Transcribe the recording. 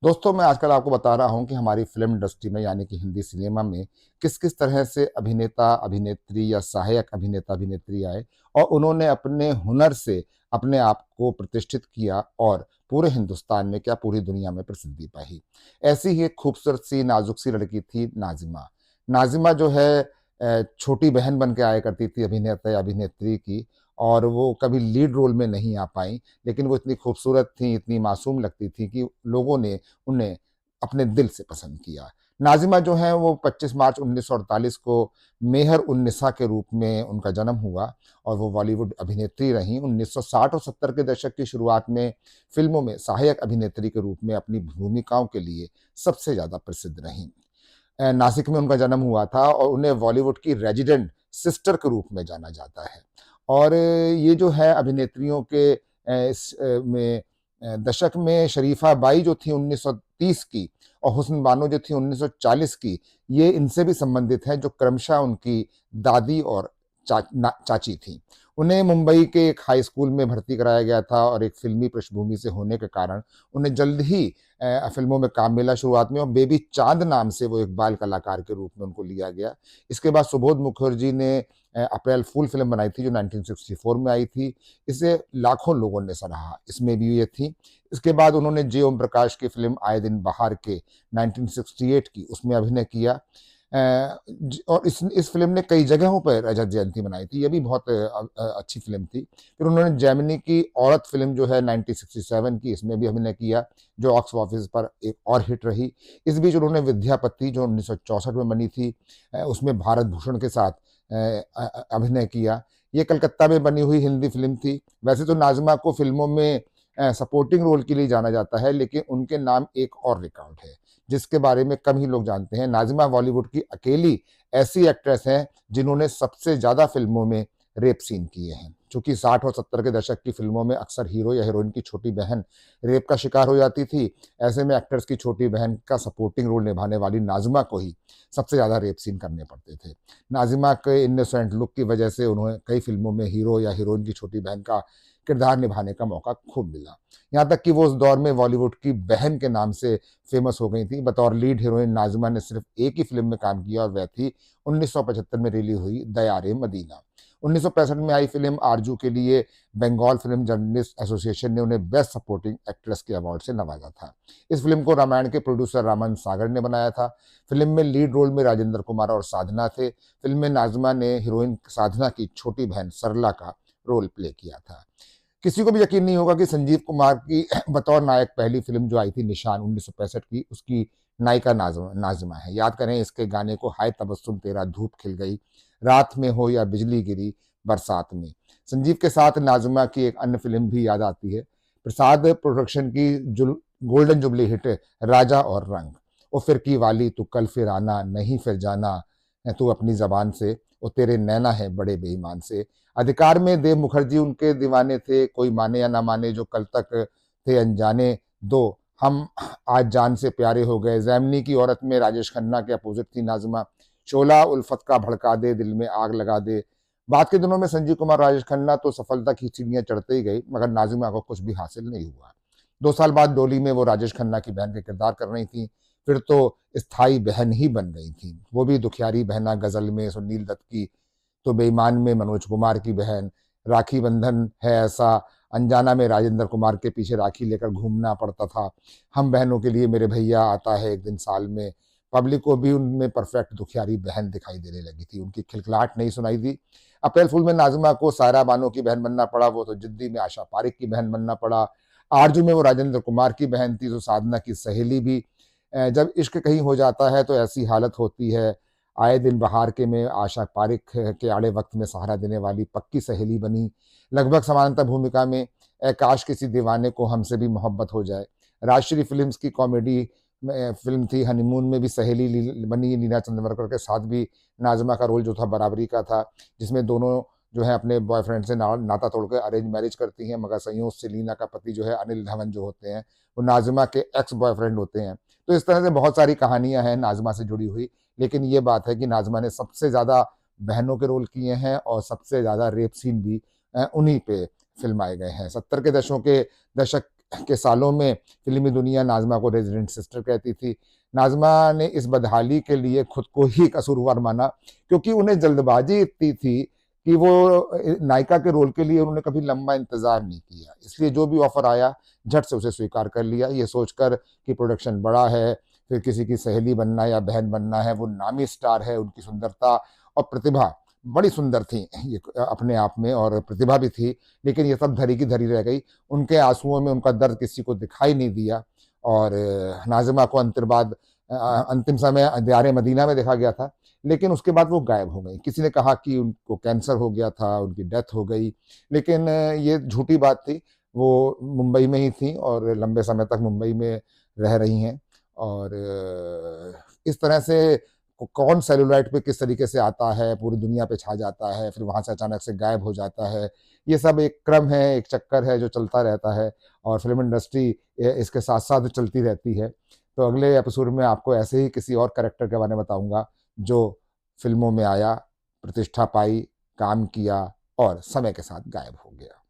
दोस्तों, मैं आजकल आपको बता रहा हूँ कि हमारी फ़िल्म इंडस्ट्री में यानी कि हिंदी सिनेमा में किस-किस तरह से अभिनेता, अभिनेत्री या सहायक अभिनेता, अभिनेत्री आए और उन्होंने अपने हुनर से अपने आप को प्रतिष्ठित किया और पूरे हिंदुस्तान में क्या पूरी दुनिया में प्रसिद्धि पाई। ऐसी ही एक खूबसूरत-सी, नाज़ुक-सी लड़की थी नाज़िमा। नाज़िमा जो है छोटी बहन बन के आया करती थी अभिनेता या अभिनेत्री की और वो कभी लीड रोल में नहीं आ पाईं, लेकिन वो इतनी खूबसूरत थीं, इतनी मासूम लगती थीं कि लोगों ने उन्हें अपने दिल से पसंद किया। नाज़िमा जो हैं वो 25 मार्च 1948 को मेहर उन-निसा के रूप में उनका जन्म हुआ और वो बॉलीवुड अभिनेत्री रहीं। 1960 और 70 के दशक की शुरुआत में फ़िल्मों में सहायक अभिनेत्री के रूप में अपनी भूमिकाओं के लिए सबसे ज़्यादा प्रसिद्ध रहीं। नासिक में उनका जन्म हुआ था और उन्हें बॉलीवुड की रेजिडेंट सिस्टर के रूप में जाना जाता है। और ये जो है अभिनेत्रियों के में दशक में शरीफा बाई जो थी 1930 की और हुस्न बानो जो थी 1940 की, ये इनसे भी संबंधित हैं जो क्रमशः उनकी दादी और चाची थीं। उन्हें मुंबई के एक हाई स्कूल में भर्ती कराया गया था और एक फ़िल्मी पृष्ठभूमि से होने के कारण उन्हें जल्द ही फ़िल्मों में काम मिला शुरुआत में और बेबी चाँद नाम से वो एक बाल कलाकार के रूप में उनको लिया गया। इसके बाद सुबोध मुखर्जी ने अप्रैल फूल फ़िल्म बनाई थी जो 1964 में आई थी। इसे लाखों लोगों ने सराहा, इसमें भी ये थी। इसके बाद उन्होंने जे. ओम प्रकाश की फ़िल्म आए दिन बहार के 1968 की, उसमें अभिनय किया। और इस फ़िल्म ने कई जगहों पर रजत जयंती मनाई थी, ये भी बहुत अच्छी फ़िल्म थी। फिर उन्होंने जेमिनी की औरत फ़िल्म जो है 1967 की, इसमें भी अभिनय किया, जो बॉक्स ऑफिस पर एक और हिट रही। इस बीच उन्होंने विद्यापति जो 1964 में बनी थी उसमें भारत भूषण के साथ अभिनय किया। ये कलकत्ता में बनी हुई हिंदी फ़िल्म थी। वैसे तो नाज़िमा को फ़िल्मों में सपोर्टिंग रोल के लिए जाना जाता है, लेकिन उनके नाम एक और रिकॉर्ड है, जिसके बारे में कम ही लोग जानते हैं। नाज़िमा बॉलीवुड की अकेली ऐसी एक्ट्रेस हैं, जिन्होंने सबसे ज़्यादा फ़िल्मों में रेप सीन किए हैं। चूँकि 60 और 70 के दशक की फ़िल्मों में अक्सर हीरो या हीरोइन की छोटी बहन रेप का शिकार हो जाती थी। ऐसे में एक्टर्स की छोटी बहन का सपोर्टिंग रोल निभाने वाली नाज़िमा को ही सबसे ज़्यादा रेप सीन करने पड़ते थे। नाज़िमा के इनोसेंट लुक की वजह से उन्हें कई फ़िल्मों में हीरो या हीरोइन की छोटी बहन का किरदार निभाने का मौका खूब मिला। यहाँ तक कि वो उस दौर में बॉलीवुड की बहन के नाम से फ़ेमस हो गई थी। बतौर लीड हीरोइन नाज़िमा ने सिर्फ़ एक ही फ़िल्म में काम किया और वह थी 1975 में रिलीज़ हुई दयार-ए मदीना। 1965 में आई फ़िल्म आरजू के लिए बंगाल फ़िल्म जर्नलिस्ट एसोसिएशन ने उन्हें बेस्ट सपोर्टिंग एक्ट्रेस के अवार्ड से नवाजा था। इस फ़िल्म को रामायण के प्रोड्यूसर रामन सागर ने बनाया था। फ़िल्म में लीड रोल में राजेंद्र कुमार और साधना थे। फ़िल्म में नाज़िमा ने हीरोइन साधना की छोटी बहन सरला का रोल प्ले किया था। किसी को भी यकीन नहीं होगा कि संजीव कुमार की बतौर नायक पहली फ़िल्म जो आई थी निशान 1965 की, उसकी नायिका नाज़िमा है। याद करें इसके गाने को, हाय तबस्सुम तेरा धूप खिल गई, रात में हो या बिजली गिरी बरसात में। संजीव के साथ नाज़िमा की एक अन्य फ़िल्म भी याद आती है। प्रसाद प्रोडक्शन की गोल्डन जुबली हिट राजा और रंग। ओ फिर की वाली तू कल फिर आना, नहीं फिर जाना तू अपनी ज़बान से, ओ तेरे नैना है बड़े बेईमान से। अधिकार में देव मुखर्जी उनके दीवाने थे, कोई माने या ना माने, जो कल तक थे अनजाने, दो हम आज जान से प्यारे हो गए। ज़ैमनी की औरत में राजेश खन्ना के अपोजिट थी नाज़िमा। शोला उल्फत का भड़का दे, दिल में आग लगा दे। बाद के दिनों में संजीव कुमार, राजेश खन्ना तो सफलता की सीढ़ियाँ चढ़ते ही गई, मगर नाज़िमा को कुछ भी हासिल नहीं हुआ। 2 साल बाद डोली में वो राजेश खन्ना की बहन का किरदार कर रही थीं, फिर तो स्थायी बहन ही बन गई थीं। वो भी दुखियारी बहना गज़ल में सुनील दत्त की, तो बेईमान में मनोज कुमार की बहन, राखी बंधन है ऐसा, अनजाना में राजेंद्र कुमार के पीछे राखी लेकर घूमना पड़ता था, हम बहनों के लिए मेरे भैया आता है एक दिन साल में। पब्लिक को भी उनमें परफेक्ट दुखियारी बहन दिखाई देने लगी थी, उनकी खिलखिलाहट नहीं सुनाई दी। अप्रैल फूल में नाज़िमा को सायरा बानो की बहन बनना पड़ा, वो तो जिद्दी में आशा पारिक की बहन बनना पड़ा। आरजू में वो राजेंद्र कुमार की बहन थी, तो साधना की सहेली भी। जब इश्क कहीं हो जाता है तो ऐसी हालत होती है, आए दिन बहार के में आशा पारिक के आड़े वक्त में सहारा देने वाली पक्की सहेली बनी। लगभग समानांतर भूमिका में काश किसी दीवाने को हमसे भी मोहब्बत हो जाए। राजश्री फिल्म्स की कॉमेडी में फ़िल्म थी हनीमून में भी सहेली बनी लीना चंद्रवरकर के साथ भी नाज़िमा का रोल जो था बराबरी का था, जिसमें दोनों जो है अपने बॉयफ्रेंड से नाता तोड़कर अरेंज मैरिज करती हैं, मगर संयोग से लीना का पति जो है अनिल धवन जो होते हैं, वो नाज़िमा के एक्स बॉयफ्रेंड होते हैं। तो इस तरह से बहुत सारी कहानियाँ हैं नाज़िमा से जुड़ी हुई, लेकिन ये बात है कि नाज़िमा ने सबसे ज़्यादा बहनों के रोल किए हैं और सबसे ज़्यादा रेप सीन भी उन्हीं पे फ़िल्माए गए हैं। 70 के दशक के सालों में फ़िल्मी दुनिया नाज़िमा को रेज़िडेंट सिस्टर कहती थी। नाज़िमा ने इस बदहाली के लिए खुद को ही कसूरवार माना, क्योंकि उन्हें जल्दबाज़ी इतनी थी कि वो नायिका के रोल के लिए उन्होंने कभी लंबा इंतज़ार नहीं किया। इसलिए जो भी ऑफ़र आया, झट से उसे स्वीकार कर लिया, ये सोचकर कि प्रोडक्शन बड़ा है, फिर किसी की सहेली बनना या बहन बनना है, वो नामी स्टार है, उनकी सुंदरता और प्रतिभा बड़ी सुंदर थी ये अपने आप में, और प्रतिभा भी थी, लेकिन ये सब धरी की धरी रह गई। उनके आंसुओं में उनका दर्द किसी को दिखाई नहीं दिया, और नाज़िमा को अंतिम समय दीयार मदीना में देखा गया था, लेकिन उसके बाद वो गायब हो गई। किसी ने कहा कि उनको कैंसर हो गया था, उनकी डेथ हो गई, लेकिन ये झूठी बात थी। वो मुंबई में ही थी और लंबे समय तक मुंबई में रह रही हैं, और इस तरह से कौन सेलुलाइट पे किस तरीके से आता है, पूरी दुनिया पे छा जाता है, फिर वहाँ से अचानक से गायब हो जाता है। ये सब एक क्रम है, एक चक्कर है जो चलता रहता है, और फ़िल्म इंडस्ट्री इसके साथ-साथ चलती रहती है। तो अगले एपिसोड में आपको ऐसे ही किसी और कैरेक्टर के बारे में बताऊँगा, जो फ़िल्मों में आया, प्रतिष्ठा पाई, काम किया और समय के साथ गायब हो गया।